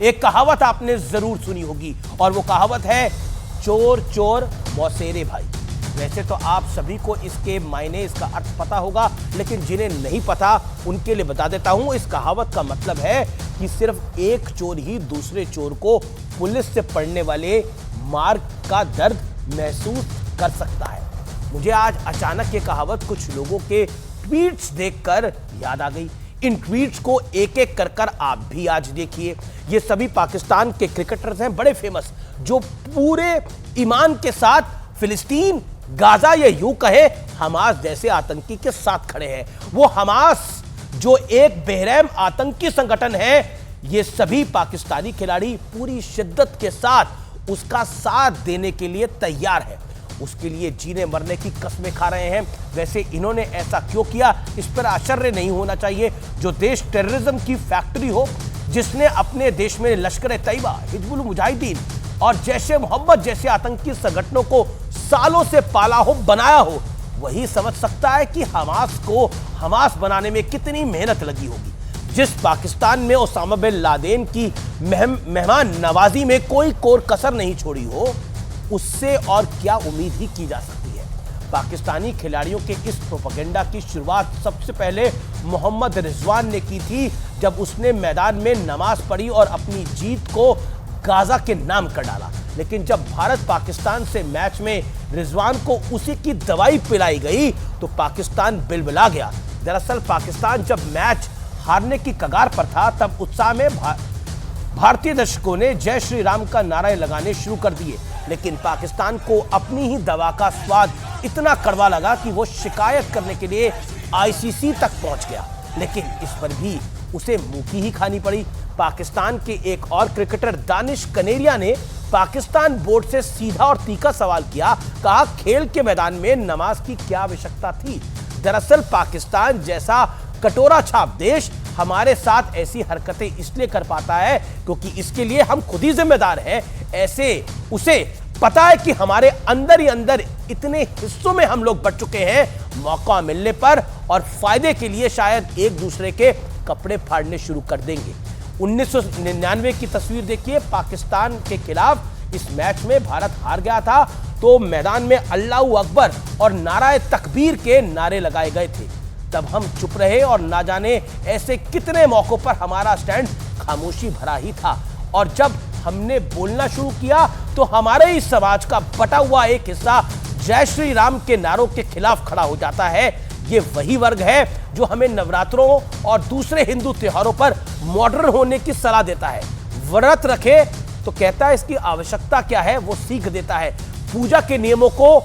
एक कहावत आपने जरूर सुनी होगी और वो कहावत है चोर चोर मौसेरे भाई। वैसे तो आप सभी को इसके मायने, इसका अर्थ पता होगा, लेकिन जिन्हें नहीं पता उनके लिए बता देता हूं। इस कहावत का मतलब है कि सिर्फ एक चोर ही दूसरे चोर को पुलिस से पड़ने वाले मार का दर्द महसूस कर सकता है। मुझे आज अचानक ये कहावत कुछ लोगों के ट्वीट्स देखकर याद आ गई। इन ट्वीट्स को एक एक कर आप भी आज देखिए। ये सभी पाकिस्तान के क्रिकेटर्स हैं, बड़े फेमस, जो पूरे ईमान के साथ फिलिस्तीन, गाजा या यूं कहे हमास जैसे आतंकी के साथ खड़े हैं। वो हमास जो एक बेरहम आतंकी संगठन है, ये सभी पाकिस्तानी खिलाड़ी पूरी शिद्दत के साथ उसका साथ देने के लिए तैयार है। उसके लिए जीने मरने की कस्में खा रहे हैं। वैसे इन्होंने ऐसा क्यों किया, इस पर आश्चर्य नहीं होना चाहिए। जो देश टेररिज्म की फैक्ट्री हो, जिसने अपने देश में लश्कर तैयबा, हिजबुल मुजाहिदीन और जैश ए मोहम्मद जैसे आतंकी संगठनों को सालों से पाला हो, बनाया हो, वही समझ सकता है कि हमास को हमास बनाने में कितनी मेहनत लगी होगी। जिस पाकिस्तान में ओसामा बिन लादेन की मेहमान नवाजी में कोई कोर कसर नहीं छोड़ी हो, उससे और क्या उम्मीद ही की जा सकती है। पाकिस्तानी खिलाड़ियों के इस प्रोपेगेंडा की शुरुआत सबसे पहले मोहम्मद रिजवान ने की थी, जब उसने मैदान में नमाज पढ़ी और अपनी जीत को गाजा के नाम कर डाला। लेकिन जब भारत पाकिस्तान से मैच में रिजवान को उसी की दवाई पिलाई गई तो पाकिस्तान बिलबिला गया। दरअसल पाकिस्तान जब मैच हारने की कगार पर था, तब उत्साह में भारतीय दर्शकों ने जय श्री राम का नारा लगाने शुरू कर दिए। लेकिन पाकिस्तान को अपनी ही दवा का स्वाद इतना कड़वा लगा कि वो शिकायत करने के लिए आईसीसी तक पहुंच गया। लेकिन इस पर भी उसे मुंह की ही खानी पड़ी। पाकिस्तान के एक और क्रिकेटर दानिश कनेरिया ने पाकिस्तान बोर्ड से सीधा और तीखा सवाल किया। कहा, खेल के मैदान में नमाज की क्या आवश्यकता थी। दरअसल पाकिस्तान जैसा कटोरा छाप देश हमारे साथ ऐसी हरकतें इसलिए कर पाता है क्योंकि इसके लिए हम खुद ही जिम्मेदार हैं। ऐसे उसे पता है कि हमारे अंदर ही अंदर इतने हिस्सों में हम लोग बट चुके हैं, मौका मिलने पर और फायदे के लिए शायद एक दूसरे के कपड़े फाड़ने शुरू कर देंगे। 1999 की तस्वीर देखिए। पाकिस्तान के खिलाफ इस मैच में भारत हार गया था, तो मैदान में अल्लाहू अकबर और नाराए तकबीर के नारे लगाए गए थे। तब हम चुप रहे और ना जाने ऐसे कितने मौकों पर हमारा स्टैंड खामोशी भरा ही था। और जब हमने बोलना शुरू किया तो हमारे ही समाज का बटा हुआ एक हिस्सा जय श्री राम के नारों के खिलाफ खड़ा हो जाता है। ये वही वर्ग है जो हमें नवरात्रों और दूसरे हिंदू त्योहारों पर मॉडर्न होने की सलाह देता है। व्रत रखे तो कहता है इसकी आवश्यकता क्या है वो सीख देता है। पूजा के नियमों को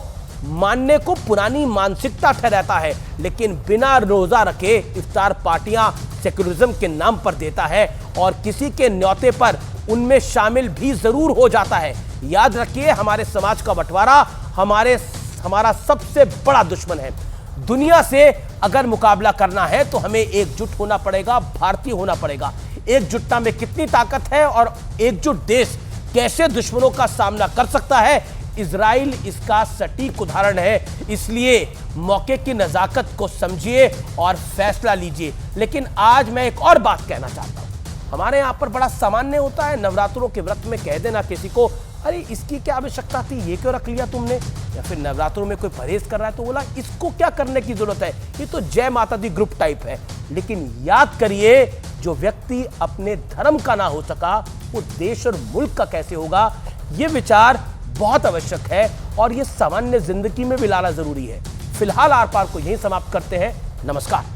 मानने को पुरानी मानसिकता ठहराता है, लेकिन बिना रोजा रखे इफ्तार पार्टियां सेक्युलरिज्म के नाम पर देता है और किसी के न्योते पर उनमें शामिल भी जरूर हो जाता है। याद रखिए, हमारे समाज का बंटवारा हमारा सबसे बड़ा दुश्मन है। दुनिया से अगर मुकाबला करना है तो हमें एकजुट होना पड़ेगा, भारतीय होना पड़ेगा। एकजुटता में कितनी ताकत है और एकजुट देश कैसे दुश्मनों का सामना कर सकता है, इजराइल इसका सटीक उदाहरण है। इसलिए मौके की नजाकत को समझिए और फैसला लीजिए। लेकिन आज मैं एक और बात कहना चाहता हूं। हमारे यहां पर बड़ा सामान्य होता है नवरात्रों के व्रत में कह देना किसी को, अरे इसकी क्या आवश्यकता थी, ये क्यों रख लिया तुमने। या फिर नवरात्रों में कोई परहेज कर रहा है तो बोला इसको क्या करने की जरूरत है, ये तो जय माता दी ग्रुप टाइप है। लेकिन याद करिए, जो व्यक्ति अपने धर्म का ना हो सका वो देश और मुल्क का कैसे होगा। ये विचार बहुत आवश्यक है और ये सामान्य जिंदगी में भी लाना जरूरी है। फिलहाल आर पार को यहीं समाप्त करते हैं। नमस्कार।